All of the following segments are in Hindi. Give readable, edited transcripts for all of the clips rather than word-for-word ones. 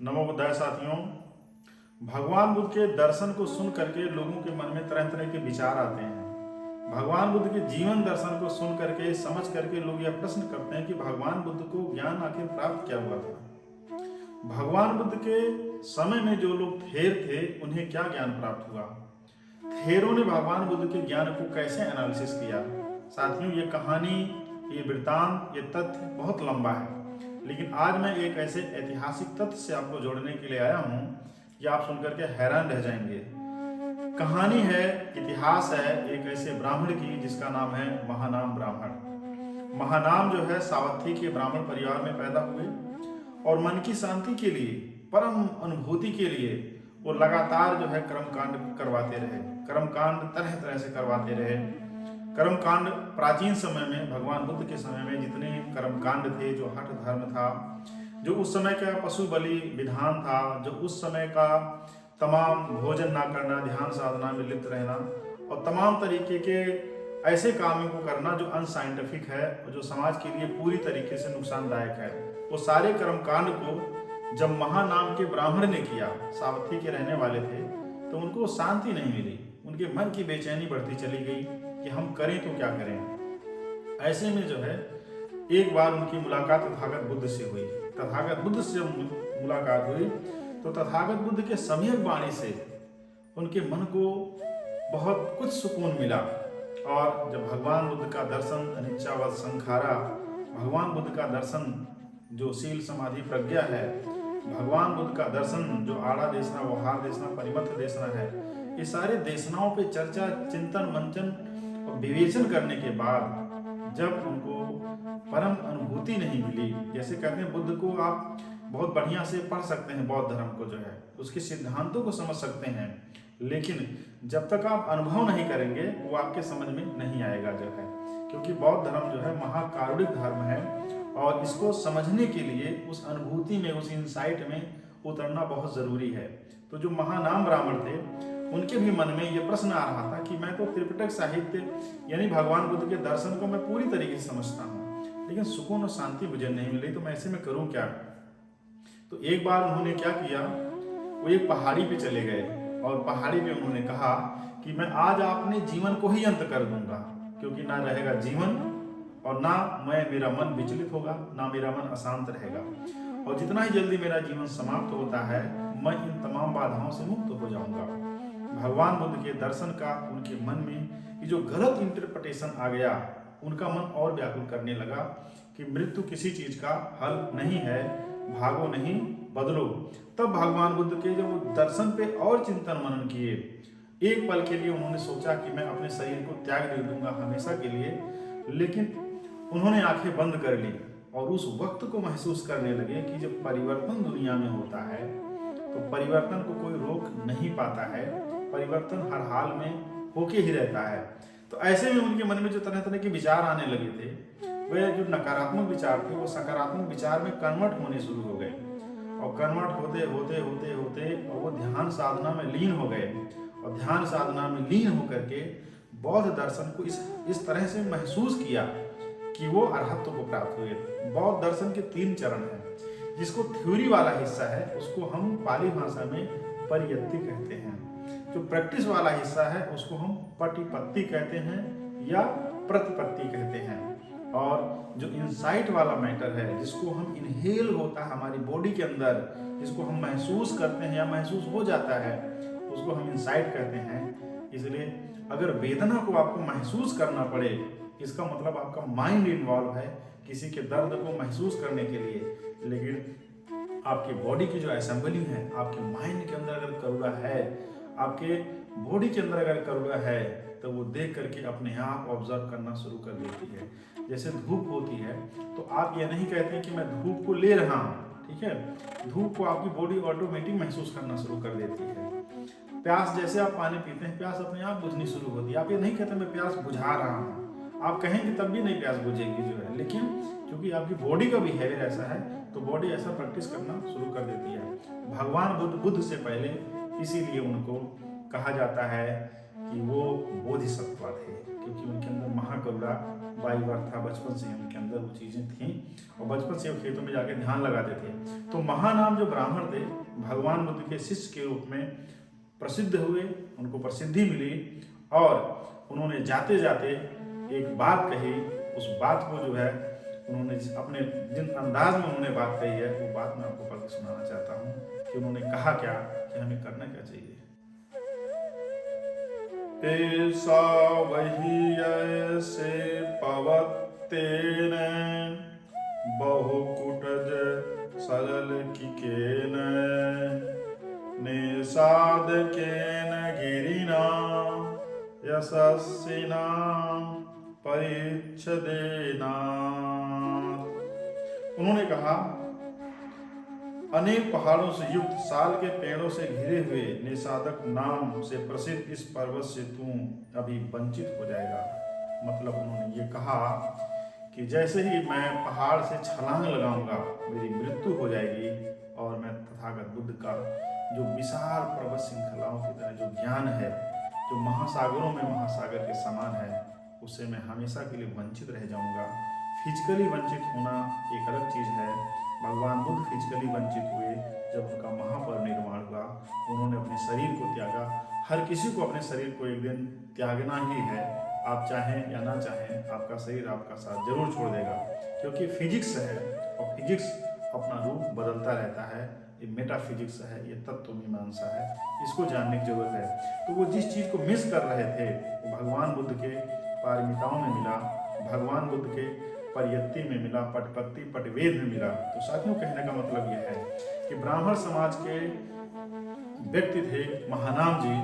नमो बुद्धाय साथियों। भगवान बुद्ध के दर्शन को सुन करके लोगों के मन में तरह तरह के विचार आते हैं। भगवान बुद्ध के जीवन दर्शन को सुन करके समझ करके लोग यह प्रश्न करते हैं कि भगवान बुद्ध को ज्ञान आखिर प्राप्त क्या हुआ था। भगवान बुद्ध के समय में जो लोग थेर थे उन्हें क्या ज्ञान प्राप्त हुआ। थेरों ने भगवान बुद्ध के ज्ञान को कैसे एनालिसिस किया। साथियों, ये कहानी, ये वृत्तांत, ये तथ्य बहुत लंबा है, लेकिन आज मैं एक ऐसे ऐतिहासिक तथ्य से आपको जोड़ने के लिए आया हूं कि आप सुनकर के हैरान रह जाएंगे। कहानी है, इतिहास है एक ऐसे ब्राह्मण की जिसका नाम है महानाम ब्राह्मण। महानाम जो है सावथी के ब्राह्मण परिवार में पैदा हुए और मन की शांति के लिए, परम अनुभूति के लिए वो लगातार जो है कर्मकांड करवाते रहे। कर्मकांड तरह तरह से करवाते रहे। कर्मकांड प्राचीन समय में, भगवान बुद्ध के समय में जितने कर्मकांड थे, जो हठ धर्म था, जो उस समय का पशु बलि विधान था, जो उस समय का तमाम भोजन ना करना, ध्यान साधना में लिप्त रहना और तमाम तरीके के ऐसे कामों को करना जो अनसाइंटिफिक है और जो समाज के लिए पूरी तरीके से नुकसानदायक है, वो सारे कर्मकांड को जब महानाम के ब्राह्मण ने किया, सावथी के रहने वाले थे, तो उनको शांति नहीं मिली। उनके मन की बेचैनी बढ़ती चली गई कि हम करें तो क्या करें। ऐसे में जो है एक बार उनकी मुलाकात तथागत बुद्ध से हुई। तथागत बुद्ध से मुलाकात हुई तो तथागत बुद्ध के सम्यक वाणी से उनके मन को बहुत कुछ सुकून मिला। और जब भगवान बुद्ध का दर्शन, अनिच्चावत संखारा, भगवान बुद्ध का दर्शन जो शील समाधि प्रज्ञा है, भगवान बुद्ध का दर्शन जो आड़ा देशना, वहार देशना, परिमथ देशना है, ये सारे देशनाओं पे चर्चा, चिंतन, मंचन और विवेचन करने के बाद जब उनको परम अनुभूति नहीं मिली, जैसे कहते हैं बुद्ध को आप बहुत बढ़िया से पढ़ सकते हैं, बौद्ध धर्म को जो है उसके सिद्धांतों को समझ सकते हैं, लेकिन जब तक आप अनुभव नहीं करेंगे वो आपके समझ में नहीं आएगा जो है। क्योंकि बौद्ध धर्म जो है महाकारुणिक धर्म है और इसको समझने के लिए उस अनुभूति में, उस इंसाइट में उतरना बहुत जरूरी है। तो जो महानाम ब्राह्मण थे उनके भी मन में ये प्रश्न आ रहा था कि मैं तो त्रिपिटक साहित्य यानी भगवान बुद्ध के दर्शन को मैं पूरी तरीके से समझता हूँ, लेकिन सुकून और शांति मुझे नहीं मिली, तो मैं ऐसे में करूँ क्या। तो एक बार उन्होंने क्या किया, वो एक पहाड़ी पे चले गए और पहाड़ी पे उन्होंने कहा कि मैं आज अपने जीवन को ही अंत कर दूंगा, क्योंकि ना रहेगा जीवन और ना मेरा मन विचलित होगा, ना मेरा मन अशांत रहेगा, और जितना ही जल्दी मेरा जीवन समाप्त होता है मैं इन तमाम बाधाओं से मुक्त हो जाऊंगा। भगवान बुद्ध के दर्शन का उनके मन में ये जो गलत इंटरप्रिटेशन आ गया, उनका मन और व्याकुल करने लगा कि मृत्यु किसी चीज का हल नहीं है, भागो नहीं बदलो। तब भगवान बुद्ध के जब दर्शन पे और चिंतन मनन किए, एक पल के लिए उन्होंने सोचा कि मैं अपने शरीर को त्याग दे दूंगा हमेशा के लिए, लेकिन उन्होंने आंखें बंद कर ली और उस वक्त को महसूस करने लगे कि जब परिवर्तन दुनिया में होता है तो परिवर्तन को कोई रोक नहीं पाता है, परिवर्तन हर हाल में होके ही रहता है। तो ऐसे में उनके मन में जो तरह तरह के विचार आने लगे थे, वह जो नकारात्मक विचार थे वो सकारात्मक विचार में कन्वर्ट होने शुरू हो गए, और कन्वर्ट होते होते होते होते और वो ध्यान साधना में लीन हो गए, और ध्यान साधना में लीन होकर के बौद्ध दर्शन को इस तरह से महसूस किया कि वो अरहत्व को प्राप्त हुए। बौद्ध दर्शन के 3 चरण हैं, जिसको थ्योरी वाला हिस्सा है उसको हम पाली भाषा में परियत्ति कहते हैं, जो प्रैक्टिस वाला हिस्सा है उसको हम प्रतिपत्ति कहते हैं या प्रतिपत्ति कहते हैं, और जो इनसाइट वाला मैटर है, जिसको हम इनहेल होता है हमारी बॉडी के अंदर, जिसको हम महसूस करते हैं या महसूस हो जाता है, उसको हम इनसाइट कहते हैं। इसलिए अगर वेदना को आपको महसूस करना पड़े, इसका मतलब आपका माइंड इन्वॉल्व है किसी के दर्द को महसूस करने के लिए, लेकिन आपकी बॉडी की जो असेंबली है, आपके माइंड के अंदर अगर करुणा है, आपके बॉडी के अंदर अगर करुणा है, तो वो देख करके अपने आप ऑब्जर्व करना शुरू कर देती है। जैसे धूप होती है तो आप ये नहीं कहते कि मैं धूप को ले रहा हूँ, ठीक है, धूप को आपकी बॉडी ऑटोमेटिक महसूस करना शुरू कर देती है। प्यास, जैसे आप पानी पीते हैं, प्यास अपने आप बुझनी शुरू होती है। आप ये नहीं कहते मैं प्यास बुझा रहा हूँ, आप कहेंगे तब भी नहीं प्यास बुझेगी जो है, लेकिन क्योंकि आपकी बॉडी का बिहेवियर ऐसा है तो बॉडी ऐसा प्रैक्टिस करना शुरू कर देती है। भगवान बुद्ध से पहले इसीलिए उनको कहा जाता है कि वो बोधिसत्व थे। क्योंकि उनके अंदर महाकरुणा बाई बार था, बचपन से ही उनके अंदर वो चीज़ें थीं और बचपन से वो खेतों में जाके ध्यान लगाते थे। तो महानाम जो ब्राह्मण थे भगवान बुद्ध के शिष्य के रूप में प्रसिद्ध हुए, उनको प्रसिद्धि मिली और उन्होंने जाते जाते एक बात कही। उस बात को जो है उन्होंने अपने जिन अंदाज में उन्होंने बात कही है वो बात मैं आपको पढ़ के सुनाना चाहता हूँ कि उन्होंने कहा क्या, कि हमें करना क्या चाहिए। ऐसा वही ऐसे पवत्तेन बहुकुटज सरल किकेन निषाद केन गिरिना यशस्विना परिच्छदेना। उन्होंने कहा अनेक पहाड़ों से युक्त साल के पेड़ों से घिरे हुए निषादक नाम से प्रसिद्ध इस पर्वत से तू अभी वंचित हो जाएगा। मतलब उन्होंने ये कहा कि जैसे ही मैं पहाड़ से छलांग लगाऊंगा मेरी मृत्यु हो जाएगी और मैं तथागत बुद्ध का जो विशाल पर्वत श्रृंखलाओं की तरह जो ज्ञान है, जो महासागरों में महासागर के समान है, उससे मैं हमेशा के लिए वंचित रह जाऊंगा। फिजिकली वंचित होना एक अलग चीज़ है। भगवान बुद्ध फिजिकली वंचित हुए जब उनका महापरिनिर्वाण हुआ, उन्होंने अपने शरीर को त्यागा। हर किसी को अपने शरीर को एक दिन त्यागना ही है, आप चाहें या ना चाहें, आपका शरीर आपका साथ जरूर छोड़ देगा, क्योंकि फिजिक्स है और फिजिक्स अपना रूप बदलता रहता है। ये मेटाफिजिक्स है, ये तत्व मीमांसा है, इसको जानने की जरूरत है। तो वो जिस चीज़ को मिस कर रहे थे वो भगवान बुद्ध के पारमिताओं में मिला, भगवान बुद्ध के परियत्ति में मिला, पटपत्ति पटवेद में मिला। तो साथियों कहने का मतलब यह है कि ब्राह्मण समाज के व्यक्ति थे महानाम जी,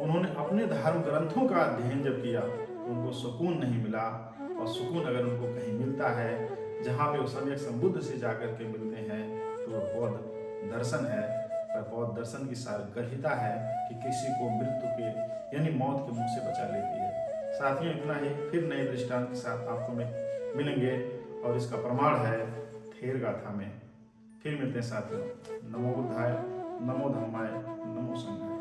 उन्होंने अपने धर्म ग्रंथों का अध्ययन जब किया तो उनको सुकून नहीं मिला। और सुकून अगर उनको कहीं मिलता है जहाँ पे वो सम्यक संबुद्ध से जाकर के मिलते हैं तो वो बौद्ध दर्शन है। पर बौद्ध दर्शन की सारगर्भिता है कि किसी को मृत्यु के यानी मौत के मुंह से बचा लेती है। साथियों इतना ही, फिर नए दृष्टांत के साथ आपको मिलेंगे और इसका प्रमाण है थेर गाथा में। फिर मिलते हैं साथियों। नमो बुद्धाय, नमो धम्माय, नमो संघाय।